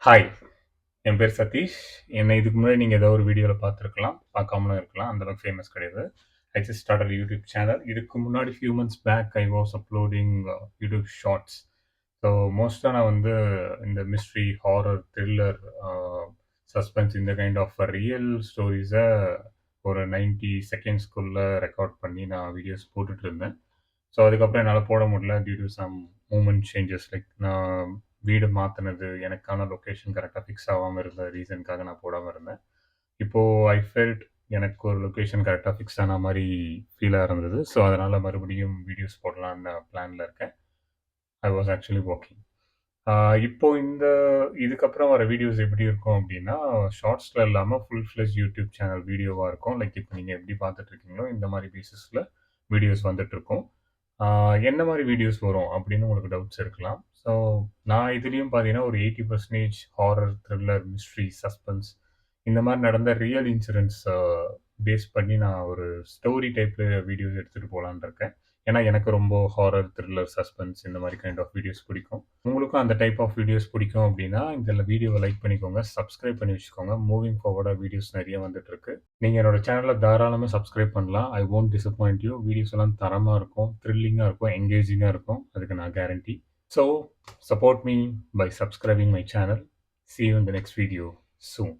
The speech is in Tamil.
ஹாய்! என் பேர் சதீஷ். என்னை இதுக்கு முன்னாடி நீங்க ஏதோ ஒரு வீடியோல பார்த்துருக்கலாம். பார்க்காமலும் இருக்கலாம். அந்த அளவுக்கு ஃபேமஸ் கிடையாது. I just started a YouTube channel. இதுக்கு முன்னாடி few months back I was uploading YouTube shorts. So மோஸ்ட்டா நான் வந்து இந்த மிஸ்ட்ரி, ஹாரர், த்ரில்லர், சஸ்பென்ஸ் இந்த கைண்ட் ஆஃப் ரியல் ஸ்டோரீஸ ஒரு 90 செகண்ட்ஸ்க்குள்ள ரெக்கார்ட் பண்ணி நான் வீடியோஸ் போட்டுட்டு இருந்தேன். ஸோ அதுக்கப்புறம் என்னால போட முடியல due to some movement changes like நான் வீடு மாத்துனது, எனக்கான லொகேஷன் கரெக்ட்டா ஃபிக்ஸ் ஆவாம இருந்த ரீசன்க்காக நான் போடாம இருந்தேன். இப்போ ஐ ஃபெல்ட் எனக்கு ஒரு லொகேஷன் கரெக்ட்டா ஃபிக்ஸ் ஆன மாரி ஃபீலா இருந்தது. ஸோ அதனால மறுபடியும் வீடியோஸ் போடலான்னு பிளான்ல இருக்கேன். I was actually working. ஆ இப்போ இதுக்கப்புறம் வர வீடியோஸ் எப்படி இருக்கும் அப்டின்னா, ஷார்ட்ஸ்ல இல்லாம ஃபுல் ஃப்ளெட்ஜ் யூடியூப் சேனல் வீடியோவா இருக்கும். லைக் இப்ப நீங்க எப்படி பார்த்துட்டு இருக்கீங்களோ, இந்த மாரி பேசிஸ்ல வீடியோஸ் வந்துட்டுருக்கும். ஆ என்ன மாரி வீடியோஸ் வரும் அப்படின்னு உங்களுக்கு டவுட்ஸ் இருக்கலாம். ஸோ நான் இதுலயும் பார்த்தீங்கன்னா, ஒரு 80% ஹாரர், த்ரில்லர், மிஸ்ட்ரி, சஸ்பென்ஸ் இந்த மாரி நடந்த ரியல் இன்சிடென்ட்ஸ் பேஸ் பண்ணி நான் ஒரு ஸ்டோரி டைப்ல வீடியோஸ் எடுத்துட்டு போலான்னு இருக்கேன். ஏன்னா, எனக்கு ரொம்ப ஹாரர், த்ரில்லர், சஸ்பென்ஸ் இந்த மாரி கைண்ட் ஆஃப் வீடியோஸ் பிடிக்கும். உங்களுக்கும் அந்த டைப் ஆஃப் வீடியோஸ் பிடிக்கும் அப்படின்னா, இந்த வீடியோவ லைக் பண்ணிக்கோங்க. சப்ஸ்கிரைப் பண்ணி வச்சுக்கோங்க. மூவிங் ஃபார்வர்டா வீடியோஸ் நெறைய வந்துட்டுருக்கு. நீங்க என்னோட சேனல தாராளமா சப்ஸ்கிரைப் பண்ணலாம். I won't disappoint you. Videos எல்லாம் தரமா இருக்கும், த்ரில்லிங்கா இருக்கும், என்கேஜிங்கா இருக்கும். அதுக்கு நான் guarantee. So, support me by subscribing my channel. See you in the next video soon.